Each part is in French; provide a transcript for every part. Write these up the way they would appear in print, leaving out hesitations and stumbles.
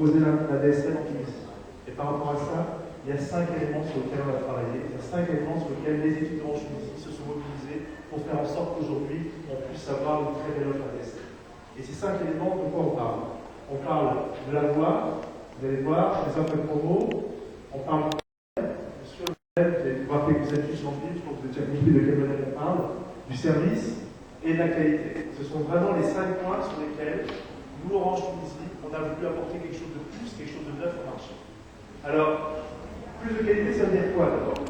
proposer la DSL en Tunisie. Et par rapport à ça, il y a 5 éléments sur lesquels on va travailler, il y a 5 éléments sur lesquels les étudiants en Tunisie se sont mobilisés pour faire en sorte qu'aujourd'hui, on puisse avoir une très belle offre ADSL. Et ces 5 éléments, de quoi on parle? On parle de la voix, vous allez voir, des offres de promo, on parle bien sûr, vous allez voir quelques affiches en ville, je pense que vous avez déjà compris de quel modèle on parle, du service et de la qualité. Ce sont vraiment les 5 points sur lesquels nous, Orange Tunisie, on a voulu apporter quelque chose de plus, quelque chose de neuf au marché. Alors, plus de qualité, ça veut dire quoi d'abord?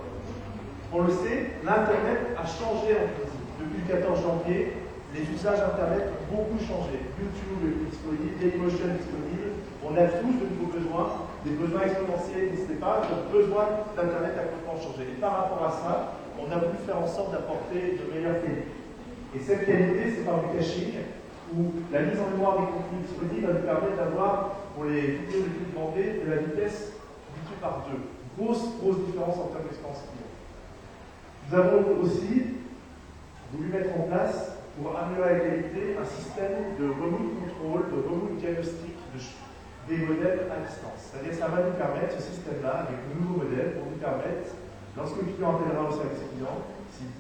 On le sait, l'Internet a changé en Tunisie. Depuis le 14 janvier, les usages Internet ont beaucoup changé. YouTube est disponible, Dailymotion est disponible. On a tous de nouveaux besoins, des besoins exponentiels, n'hésitez pas, notre besoin d'Internet a complètement changé. Et par rapport à ça, on a voulu faire en sorte d'apporter de meilleures qualités. Et cette qualité, c'est par du caching, où la mise en mémoire des contenus disponibles va nous permettre d'avoir, pour les vidéos les plus demandées, de la vitesse multipliée par 2. Grosse différence en termes d'expérience client. Nous avons aussi voulu mettre en place, pour améliorer la qualité, un système de remote control, de remote diagnostic des modèles à distance. C'est-à-dire que ça va nous permettre, ce système-là, avec de nouveaux modèles, pour nous permettre, lorsque le client appellera au service client, s'il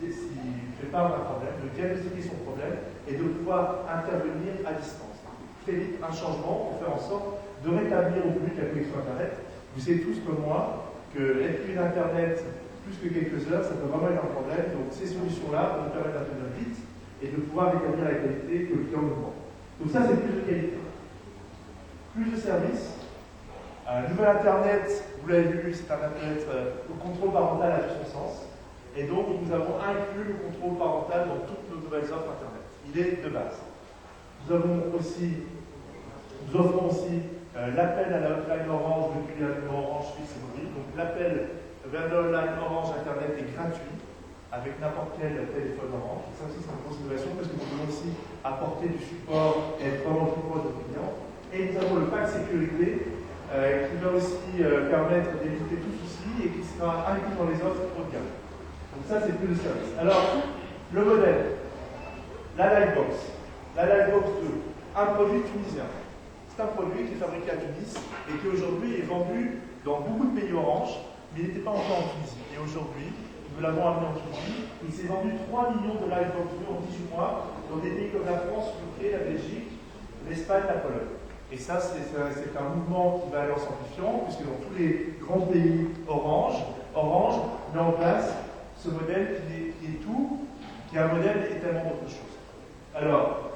fait part d'un problème, de diagnostiquer son problème et de pouvoir intervenir à distance. Très vite, un changement pour faire en sorte de rétablir au plus vite la connexion Internet. Vous savez tous comme moi que être privé d'Internet plus que quelques heures, ça peut vraiment être un problème. Donc ces solutions-là vont nous permettre d'intervenir vite et de pouvoir rétablir la qualité que le client nous demande. Donc ça, c'est plus de qualité. Plus de services. Nouvel Internet, vous l'avez vu, c'est un Internet où le contrôle parental a tout son sens. Et donc, nous avons inclus le contrôle parental dans toutes nos nouvelles offres Internet. Il est de base. Nous offrons aussi l'appel à la hotline Orange depuis la numéro Orange fixe et mobile. Donc, l'appel vers l'hotline Orange Internet est gratuit avec n'importe quel téléphone Orange. Ça aussi, c'est une grosse innovation parce que nous voulons aussi apporter du support et être vraiment plus proche de nos clients. Et nous avons le pack sécurité qui va aussi permettre d'éviter tout souci et qui sera inclus dans les offres haut de gamme. Donc ça, c'est plus de service. Alors, le modèle, la Livebox. La Livebox 2, un produit tunisien. C'est un produit qui est fabriqué à Tunis et qui aujourd'hui est vendu dans beaucoup de pays Orange, mais il n'était pas encore en Tunisie. Et aujourd'hui, nous l'avons amené en Tunisie. Il s'est vendu 3 millions de Livebox 2 en 18 mois dans des pays comme la France, l'UK, la Belgique, l'Espagne, la Pologne. Et ça, c'est un mouvement qui va aller en s'amplifiant, puisque dans tous les grands pays Orange met en place ce modèle qui est tout, qui est un modèle et tellement d'autres choses. Alors,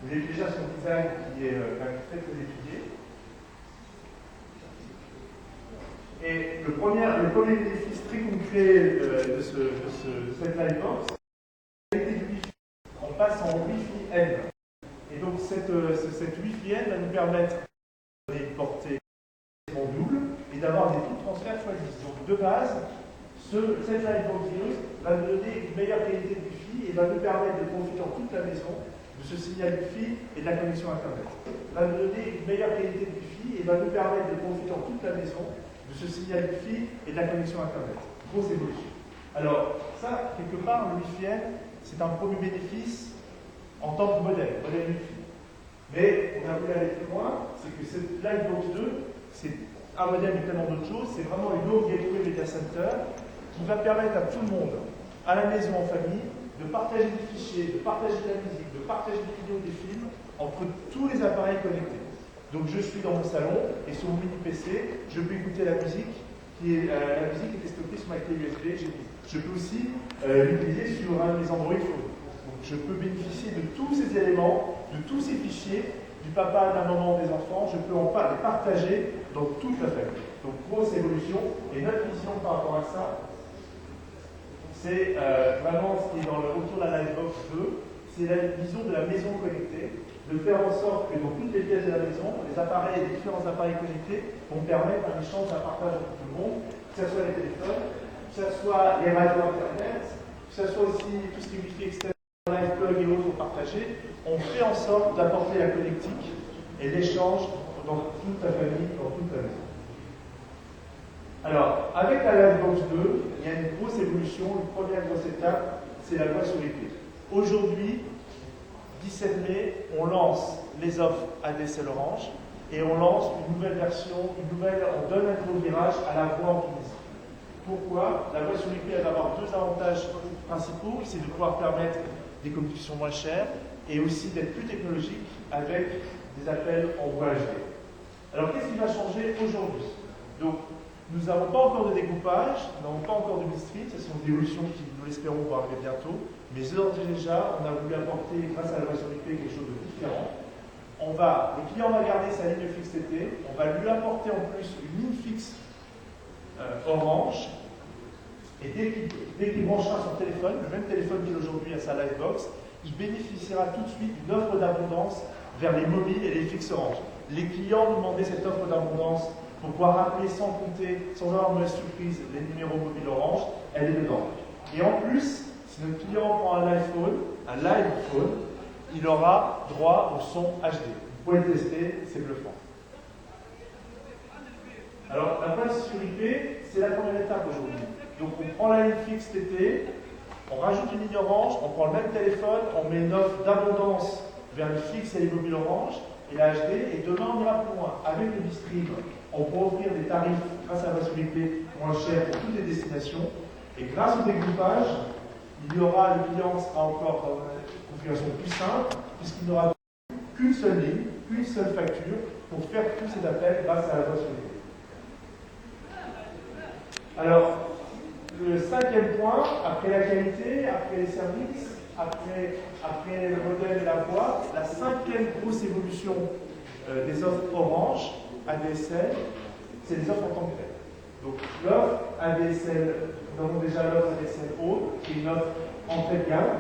vous avez déjà son design qui est très étudié. Et le premier bénéfice très concret de cette Livebox, c'est la qualité du Wi-Fi. On passe en Wi-Fi N. Et donc cette Wi-Fi N va nous permettre de porter en double et d'avoir des taux de transfert x10. Donc de base, cette Livebox 2 va nous donner une meilleure qualité de Wi-Fi et va nous permettre de profiter en toute la maison de ce signal Wi-Fi et de la connexion Internet. Va nous donner une meilleure qualité de Wi-Fi et va nous permettre de profiter en toute la maison de ce signal Wi-Fi et de la connexion Internet. Grosse évolution. Alors, ça, quelque part, le Wi-Fi N, c'est un premier bénéfice en tant que modèle Wi-Fi. Mais on a voulu aller plus loin, c'est que cette Livebox 2, c'est un modèle mais tellement d'autres choses, c'est vraiment une autre gateway data center qui va permettre à tout le monde, à la maison, en famille, de partager des fichiers, de partager de la musique, de partager des vidéos, des films, entre tous les appareils connectés. Donc je suis dans mon salon, et sur mon mini PC, je peux écouter la musique, la musique était stockée sur ma clé USB, je peux aussi l'utiliser sur un de mes Android phones. Donc je peux bénéficier de tous ces éléments, de tous ces fichiers, du papa, de la maman, des enfants, je peux en partager dans toute la famille. Donc grosse évolution, et notre vision par rapport à ça, c'est vraiment ce qui est autour de la Livebox 2, c'est la vision de la maison connectée, de faire en sorte que dans toutes les pièces de la maison, les appareils, les différents appareils connectés vont permettre un échange, un partage entre tout le monde, que ce soit les téléphones, que ce soit les radios Internet, que ce soit aussi tout ce qui est Wi-Fi externe, Live Plug et autres partagés. On fait en sorte d'apporter la connectique et l'échange dans toute la famille, dans toute la maison. Alors, avec la Livebox 2, il y a une grosse évolution. Une première grosse étape, c'est la loi sur les clés. Aujourd'hui, 17 mai, on lance les offres ADSL Orange et on lance une nouvelle version, on donne un nouveau virage à la voix en Tunisie. Pourquoi? La voix sur IP elle va avoir deux avantages principaux, c'est de pouvoir permettre des communications moins chères et aussi d'être plus technologique avec des appels en voix HD. Alors qu'est-ce qui va changer aujourd'hui? Donc nous n'avons pas encore de découpage, nous n'avons pas encore de midstream, ce sont des évolutions qui, nous l'espérons, vont arriver bientôt, mais d'ores et déjà, on a voulu apporter, grâce à la voix sur IP, quelque chose de différent. Le client va garder sa ligne fixe TT, on va lui apporter en plus une ligne fixe Orange, et dès qu'il branchera son téléphone, le même téléphone qu'il a aujourd'hui à sa Livebox, il bénéficiera tout de suite d'une offre d'abondance vers les mobiles et les fixes Orange. Les clients nous demandaient cette offre d'abondance pour pouvoir appeler sans compter, sans avoir de mauvaise surprise, les numéros mobiles Orange, elle est dedans. Et en plus, si notre client prend un live phone, il aura droit au son HD. Vous pouvez le tester, c'est bluffant. Alors, la voix sur IP, c'est la première étape aujourd'hui. Donc, on prend la ligne fixe TT, on rajoute une ligne Orange, on prend le même téléphone, on met une offre d'abondance vers le fixe et les mobiles Orange et la HD, et demain on ira plus loin. Avec le Bistream, on pourra offrir des tarifs grâce à la voix sur IP moins chers pour toutes les destinations, et grâce au découpage, le client sera encore dans une configuration plus simple, puisqu'il n'aura qu'une seule ligne, qu'une seule facture pour faire tous ces appels grâce à la voix sur IP. Alors, le cinquième point, après la qualité, après les services, après le modèle et la voix, la cinquième grosse évolution des offres Orange, ADSL, c'est les offres en tant que telles. Donc l'offre ADSL, nous avons déjà l'offre ADSL Haut, qui est une offre entrée de gamme,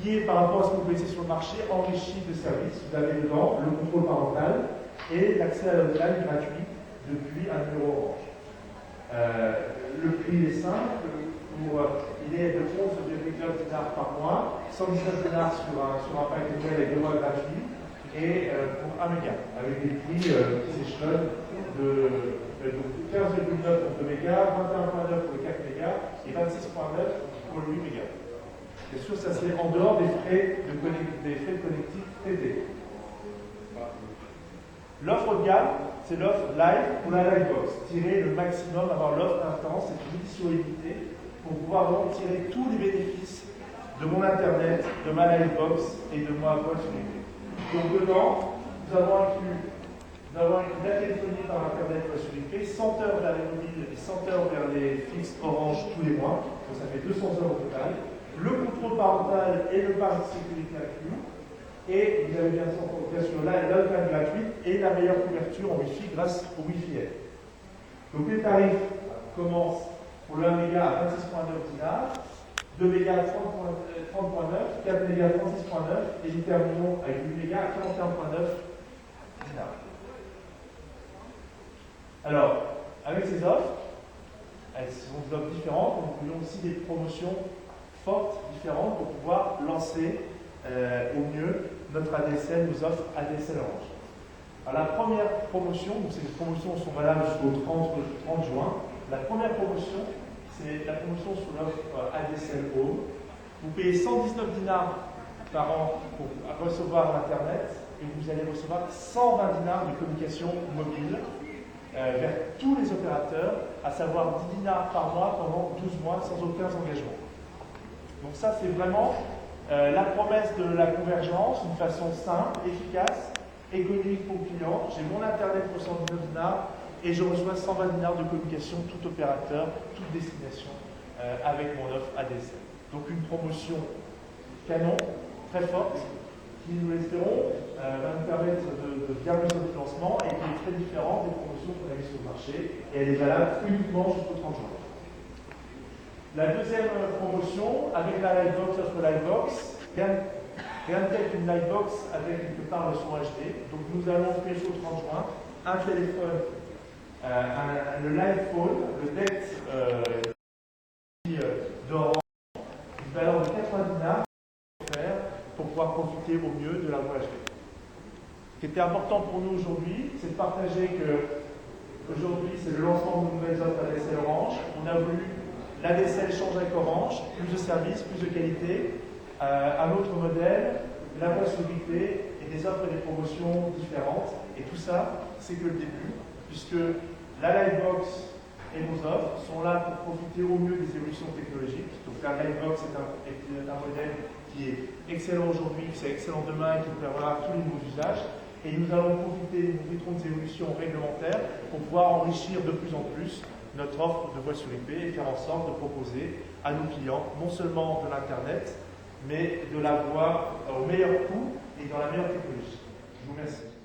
qui est par rapport à ce que vous connaissez sur le marché, enrichie de services. Vous avez dedans le contrôle parental et l'accès à l'hotline gratuit depuis un numéro Orange. Le prix est simple, il est de 11,9 dinars par mois, 119 dinars sur un pack de avec 2 mois gratuits, et pour 1 méga, avec des prix qui s'échelonnent de 15,9 pour 2 mégas, 21,9 pour les 4 mégas et 26,9 pour le 8 mégas. Bien sûr, ça c'est en dehors des frais de connectique TT. L'offre de gamme, c'est l'offre live ou la Livebox. Tirer le maximum, avoir l'offre intense, c'est une édition limitée pour pouvoir vraiment tirer tous les bénéfices de mon Internet, de ma Livebox et de ma voix sur IP. Donc dedans, nous avons inclus la téléphonie par Internet voix sur IP, 100 heures vers les mobiles et 100 heures vers les fixes Orange tous les mois, donc ça fait 200 heures au total. Le contrôle parental et le pass de sécurité inclus. Et vous avez bien sûr l'hotline gratuite et la meilleure couverture en Wi-Fi grâce au Wi-Fi Air. Donc les tarifs commencent pour le 1 méga à 26,9 dinars, 2 mégas à 30,9, 4 mégas à 36,9 et nous terminons avec 8 mégas à 41,9 dinars. Alors, avec ces offres, elles sont des offres différentes, nous voulons aussi des promotions fortes, différentes, pour pouvoir lancer au mieux notre ADSL nous offre ADSL Orange. Alors la première promotion, donc ces promotions sont valables jusqu'au 30 juin. La première promotion, c'est la promotion sur l'offre ADSL Home. Vous payez 119 dinars par an pour recevoir l'Internet et vous allez recevoir 120 dinars de communication mobile vers tous les opérateurs, à savoir 10 dinars par mois pendant 12 mois sans aucun engagement. Donc ça c'est vraiment la promesse de la convergence, une façon simple, efficace, économique pour le client. J'ai mon Internet pour 119 dinars et je reçois 120 dinars de communication, tout opérateur, toute destination, avec mon offre ADSL. Donc une promotion canon, très forte, qui, nous l'espérons, va nous permettre de bien mieux au financement et qui est très différente des promotions qu'on a vues sur le marché. Et elle est valable uniquement jusqu'au 30 juin. La deuxième promotion, avec la Livebox, offre Livebox, rien de tel qu'une Livebox avec quelque part le son HD. Donc nous allons faire jusqu'au 30 juin un téléphone, le Live Phone, le DECT d'Orange, une valeur de 90 dinars pour pouvoir profiter au mieux de la voix HD. Ce qui était important pour nous aujourd'hui, c'est de partager que aujourd'hui c'est le lancement de nouvelles offres ADSL Orange. On a voulu l'ADSL change avec Orange, plus de services, plus de qualité, un autre modèle, la voie sur IP et des offres et des promotions différentes. Et tout ça, c'est que le début, puisque la Livebox et nos offres sont là pour profiter au mieux des évolutions technologiques. Donc la Livebox est un modèle qui est excellent aujourd'hui, qui est excellent demain, qui permettra tous les nouveaux usages. Et nous allons profiter, nous profiterons des évolutions réglementaires pour pouvoir enrichir de plus en plus notre offre de voix sur IP et faire en sorte de proposer à nos clients non seulement de l'Internet, mais de la voix au meilleur coût et dans la meilleure technologie. Je vous remercie.